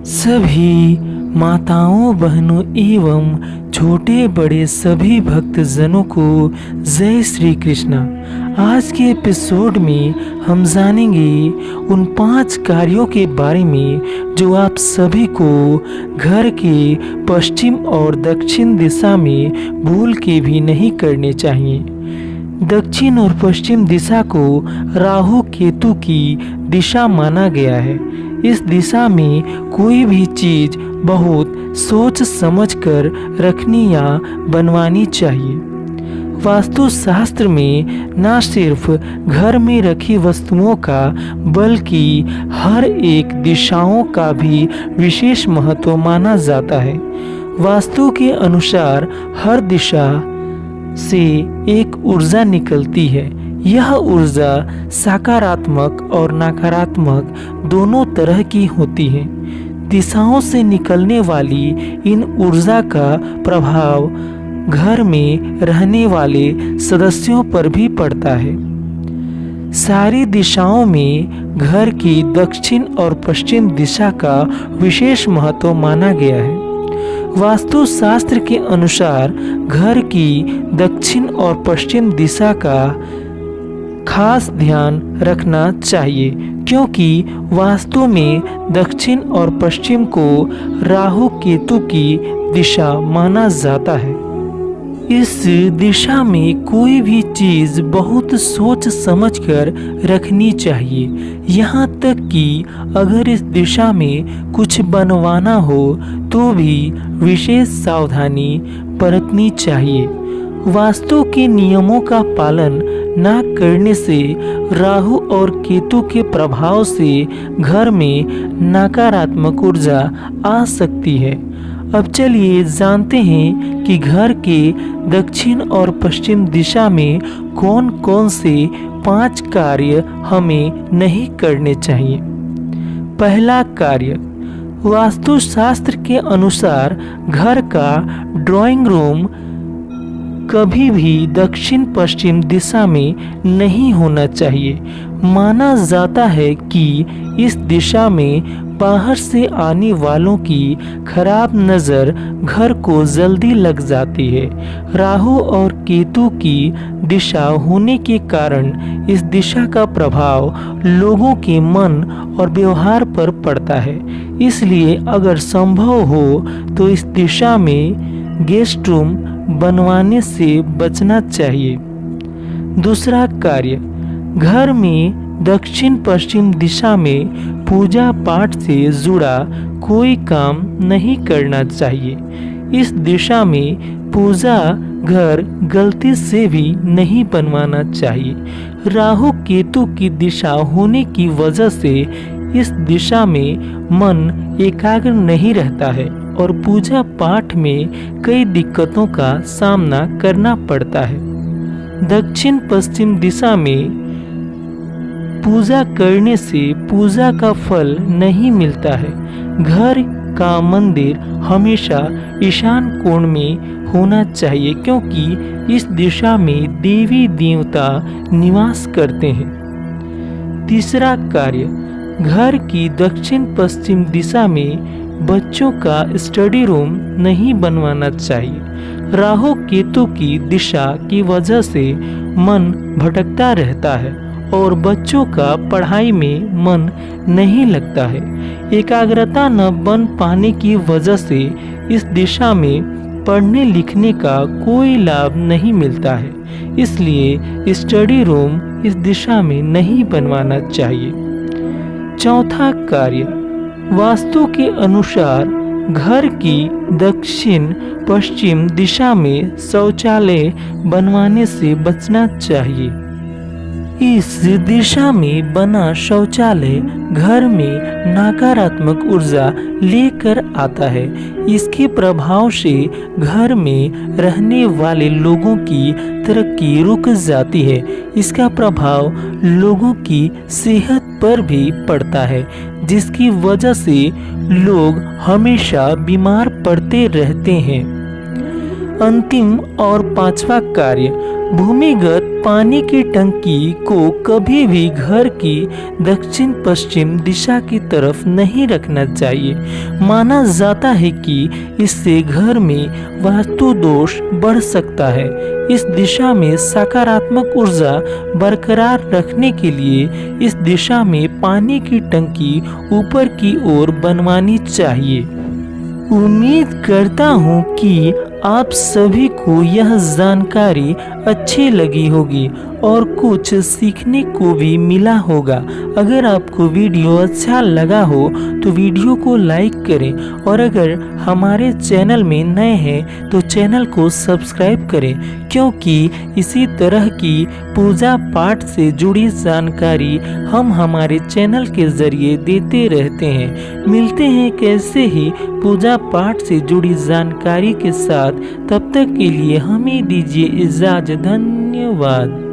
सभी माताओं, बहनों एवं छोटे बड़े सभी भक्तजनों को जय श्री कृष्णा। आज के एपिसोड में हम जानेंगे उन 5 कार्यों के बारे में जो आप सभी को घर के पश्चिम और दक्षिण दिशा में भूल के भी नहीं करने चाहिए। दक्षिण और पश्चिम दिशा को राहु केतु की दिशा माना गया है। इस दिशा में कोई भी चीज बहुत सोच समझ कर रखनी या बनवानी चाहिए। वास्तु शास्त्र में न सिर्फ घर में रखी वस्तुओं का बल्कि हर एक दिशाओं का भी विशेष महत्व माना जाता है। वास्तु के अनुसार हर दिशा से एक ऊर्जा निकलती है। यह ऊर्जा सकारात्मक और नकारात्मक दोनों तरह की होती है। दिशाओं से निकलने वाली इन ऊर्जा का प्रभाव घर में रहने वाले सदस्यों पर भी पड़ता है। सारी दिशाओं में घर की दक्षिण और पश्चिम दिशा का विशेष महत्व माना गया है। वास्तु शास्त्र के अनुसार घर की दक्षिण और पश्चिम दिशा का खास ध्यान रखना चाहिए, क्योंकि वास्तु में दक्षिण और पश्चिम को राहु केतु की दिशा माना जाता है। इस दिशा में कोई भी चीज बहुत सोच समझकर रखनी चाहिए। यहाँ तक कि अगर इस दिशा में कुछ बनवाना हो तो भी विशेष सावधानी बरतनी चाहिए। वास्तु के नियमों का पालन न करने से राहु और केतु के प्रभाव से घर में नकारात्मक ऊर्जा आ सकती है। अब चलिए जानते हैं कि घर के दक्षिण और पश्चिम दिशा में कौन कौन से 5 कार्य हमें नहीं करने चाहिए। पहला कार्य, वास्तुशास्त्र के अनुसार घर का ड्राइंग रूम कभी भी दक्षिण पश्चिम दिशा में नहीं होना चाहिए। माना जाता है कि इस दिशा में बाहर से आने वालों की खराब नज़र घर को जल्दी लग जाती है। राहु और केतु की दिशा होने के कारण इस दिशा का प्रभाव लोगों के मन और व्यवहार पर पड़ता है। इसलिए अगर संभव हो तो इस दिशा में गेस्ट रूम बनवाने से बचना चाहिए। दूसरा कार्य, घर में दक्षिण पश्चिम दिशा में पूजा पाठ से जुड़ा कोई काम नहीं करना चाहिए। इस दिशा में पूजा घर गलती से भी नहीं बनवाना चाहिए। राहु केतु की दिशा होने की वजह से इस दिशा में मन एकाग्र नहीं रहता है और पूजा पाठ में कई दिक्कतों का सामना करना पड़ता है। दक्षिण पश्चिम दिशा में पूजा करने से पूजा का फल नहीं मिलता है। घर का मंदिर हमेशा ईशान कोण में होना चाहिए, क्योंकि इस दिशा में देवी देवता निवास करते हैं। तीसरा कार्य, घर की दक्षिण पश्चिम दिशा में बच्चों का स्टडी रूम नहीं बनवाना चाहिए। राहु केतु की दिशा की वजह से मन भटकता रहता है और बच्चों का पढ़ाई में मन नहीं लगता है। एकाग्रता न बन पाने की वजह से इस दिशा में पढ़ने लिखने का कोई लाभ नहीं मिलता है। इसलिए स्टडी रूम इस दिशा में नहीं बनवाना चाहिए। चौथा कार्य, वास्तु के अनुसार घर की दक्षिण पश्चिम दिशा में शौचालय बनवाने से बचना चाहिए। इस दिशा में बना शौचालय घर में नकारात्मक ऊर्जा लेकर आता है। इसके प्रभाव से घर में रहने वाले लोगों की तरक्की रुक जाती है। इसका प्रभाव लोगों की सेहत पर भी पड़ता है, जिसकी वजह से लोग हमेशा बीमार पड़ते रहते हैं। अंतिम और 5वां कार्य, भूमिगत पानी की टंकी को कभी भी घर की दक्षिण पश्चिम दिशा की तरफ नहीं रखना चाहिए। माना जाता है कि इससे घर में वास्तु दोष बढ़ सकता है। इस दिशा में सकारात्मक ऊर्जा बरकरार रखने के लिए इस दिशा में पानी की टंकी ऊपर की ओर बनवानी चाहिए। उम्मीद करता हूँ कि आप सभी को यह जानकारी अच्छी लगी होगी और कुछ सीखने को भी मिला होगा। अगर आपको वीडियो अच्छा लगा हो तो वीडियो को लाइक करें और अगर हमारे चैनल में नए हैं तो चैनल को सब्सक्राइब करें, क्योंकि इसी तरह की पूजा पाठ से जुड़ी जानकारी हम हमारे चैनल के जरिए देते रहते हैं। मिलते हैं कैसे ही पूजा पाठ से जुड़ी जानकारी के साथ। तब तक के लिए हमें दीजिए इजाज़त। धन्यवाद।